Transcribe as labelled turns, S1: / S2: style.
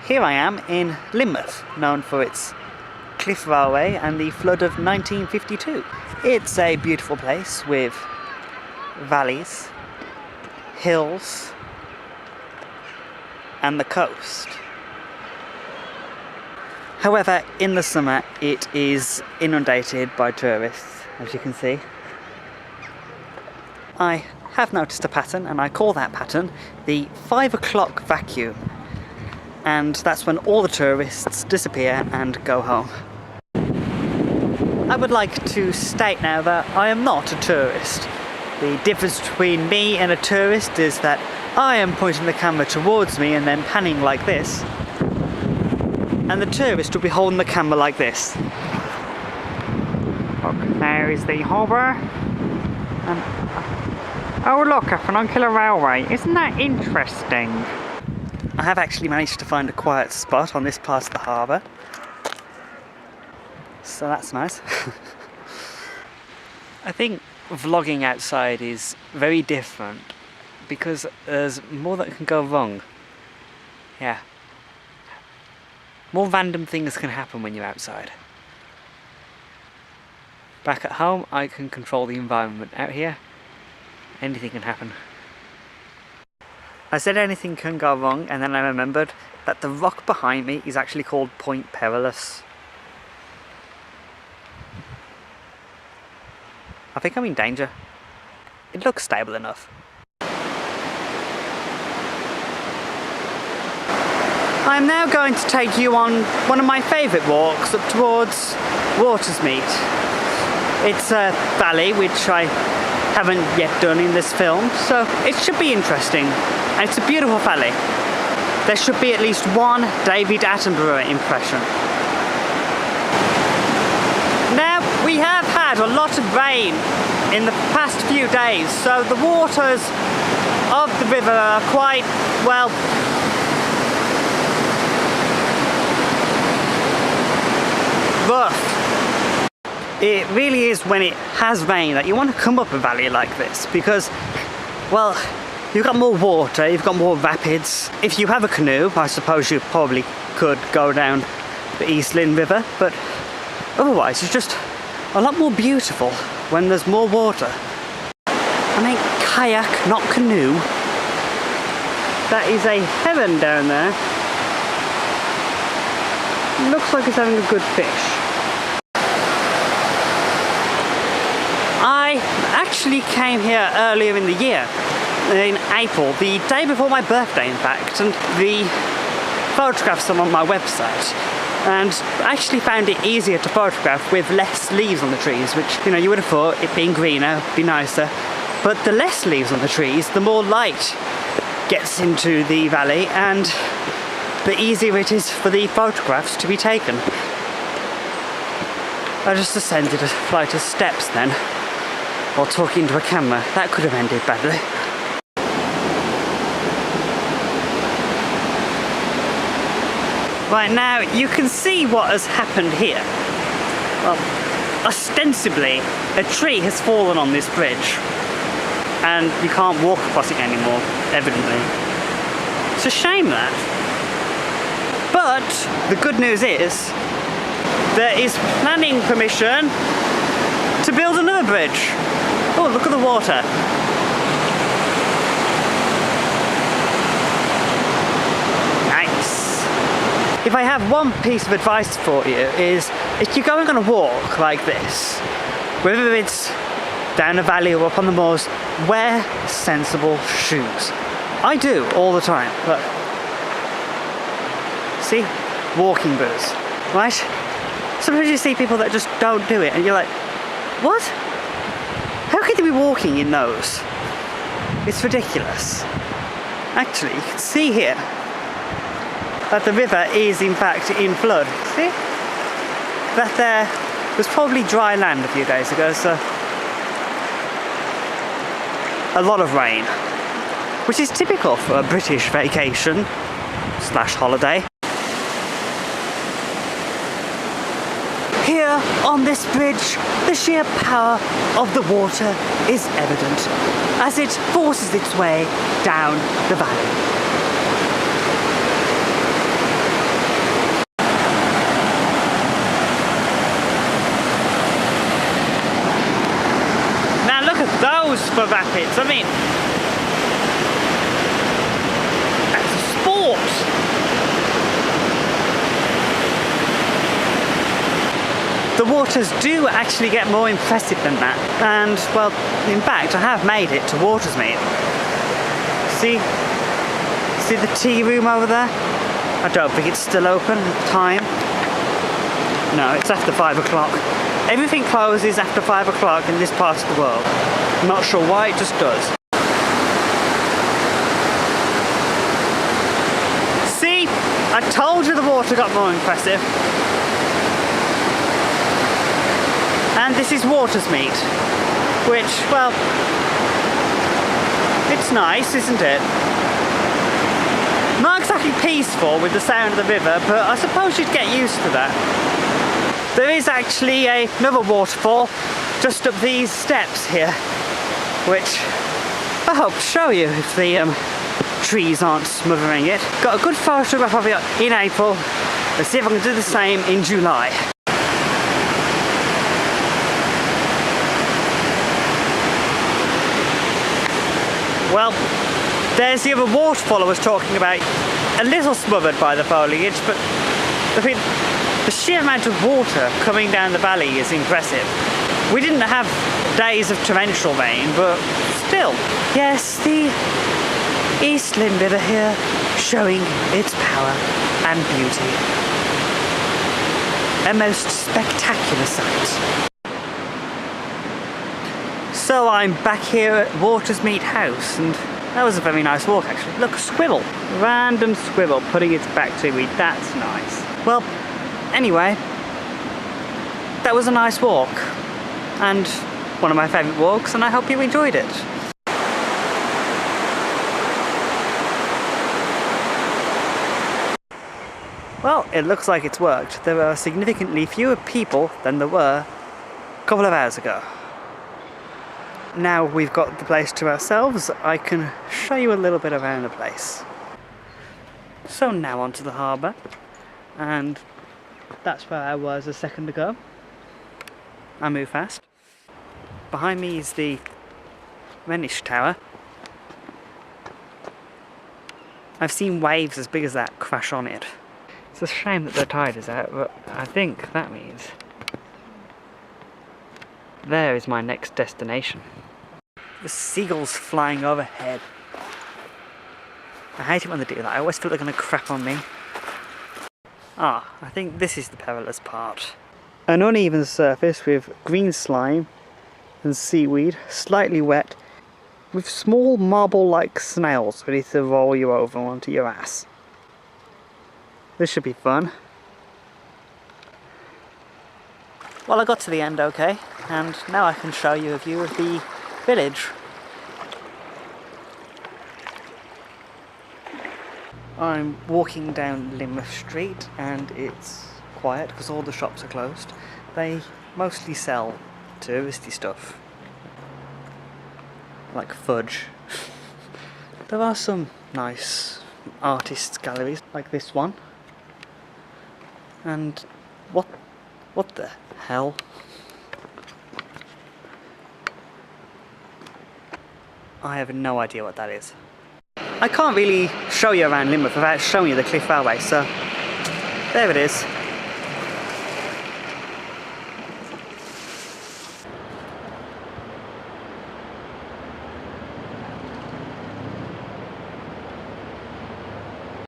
S1: here I am in Lynmouth, known for its cliff railway and the flood of 1952. It's a beautiful place with valleys, hills, and the coast. However, in the summer it is inundated by tourists, as you can see. I have noticed a pattern, and I call that pattern the 5 o'clock vacuum. And that's when all the tourists disappear and go home. I would like to state now that I am not a tourist. The difference between me and a tourist is that I am pointing the camera towards me and then panning like this, and the tourist will be holding the camera like this. Look, there is the harbour. And oh look, a funicular railway. Isn't that interesting? I have actually managed to find a quiet spot on this part of the harbour, so that's nice. I think vlogging outside is very different because there's more that can go wrong. Yeah. More random things can happen when you're outside. Back at home, I can control the environment. Out here, anything can happen. I said anything can go wrong, and then I remembered that the rock behind me is actually called Point Perilous. I think I'm in danger. It looks stable enough. I'm now going to take you on one of my favourite walks up towards Watersmeet. It's a valley which I haven't yet done in this film, so it should be interesting. And it's a beautiful valley. There should be at least one David Attenborough impression. Now, we have had a lot of rain in the past few days, so the waters of the river are quite, well, rough. It really is when it has rain that you want to come up a valley like this, because, well, you've got more water, you've got more rapids. If you have a canoe, I suppose you probably could go down the East Lynn River, but otherwise it's just a lot more beautiful when there's more water. I mean, kayak, not canoe. That is a heron down there. Looks like it's having a good fish. I actually came here earlier in the year, in April, the day before my birthday in fact, and the photographs are on my website. And I actually found it easier to photograph with less leaves on the trees, which, you know, you would have thought it being greener would be nicer. But the less leaves on the trees, the more light gets into the valley and the easier it is for the photographs to be taken. I just ascended a flight of steps then, while talking to a camera. That could have ended badly. Right now, you can see what has happened here. Well, ostensibly, a tree has fallen on this bridge, and you can't walk across it anymore, evidently. It's a shame that. But the good news is, there is planning permission to build another bridge. Oh, look at the water. Nice. If I have one piece of advice for you is, if you're going on a walk like this, whether it's down a valley or up on the moors, wear sensible shoes. I do all the time. Look. See? Walking boots. Right? Sometimes you see people that just don't do it and you're like, what? How could they be walking in those? It's ridiculous. Actually, you can see here that the river is in fact in flood. See? That there was probably dry land a few days ago, so a lot of rain, which is typical for a British vacation / holiday. Here on this bridge, the sheer power of the water is evident as it forces its way down the valley. rapids. I mean, that's a sport. The waters do actually get more impressive than that. And, well, in fact, I have made it to Watersmeet. See the tea room over there? I don't think it's still open at the time. No, it's after 5 o'clock. Everything closes after 5 o'clock in this part of the world. I'm not sure why, it just does. See? I told you the water got more impressive. And this is Watersmeet, which, well, it's nice, isn't it? Not exactly peaceful with the sound of the river, but I suppose you'd get used to that. There is actually another waterfall just up these steps here, which I hope to show you if the trees aren't smothering it. Got a good photograph of it in April. Let's see if I can do the same in July. Well, there's the other waterfall I was talking about. A little smothered by the foliage, but the sheer amount of water coming down the valley is impressive. We didn't have days of torrential rain, but still. Yes, the East Lynn River here, showing its power and beauty. A most spectacular sight. So I'm back here at Watersmeet House, and that was a very nice walk actually. Look, a squirrel. Random squirrel putting its back to me. That's nice. Well, anyway, that was a nice walk. And one of my favourite walks, and I hope you enjoyed it. Well, it looks like it's worked. There are significantly fewer people than there were a couple of hours ago. Now we've got the place to ourselves, I can show you a little bit around the place. So now onto the harbour, and that's where I was a second ago. I move fast. Behind me is the Rhenish Tower. I've seen waves as big as that crash on it. It's a shame that the tide is out, but I think that means there is my next destination. The seagulls flying overhead. I hate it when they do that. I always feel they're going to crap on me. Ah, I think this is the perilous part. An uneven surface with green slime and seaweed, slightly wet, with small marble-like snails ready to roll you over onto your ass. This should be fun. Well, I got to the end okay, and now I can show you a view of the village. I'm walking down Lynmouth Street and it's quiet because all the shops are closed. They mostly sell touristy stuff, like fudge. There are some nice artists' galleries, like this one. And what the hell? I have no idea what that is. I can't really show you around Lynmouth without showing you the Cliff Railway, so there it is.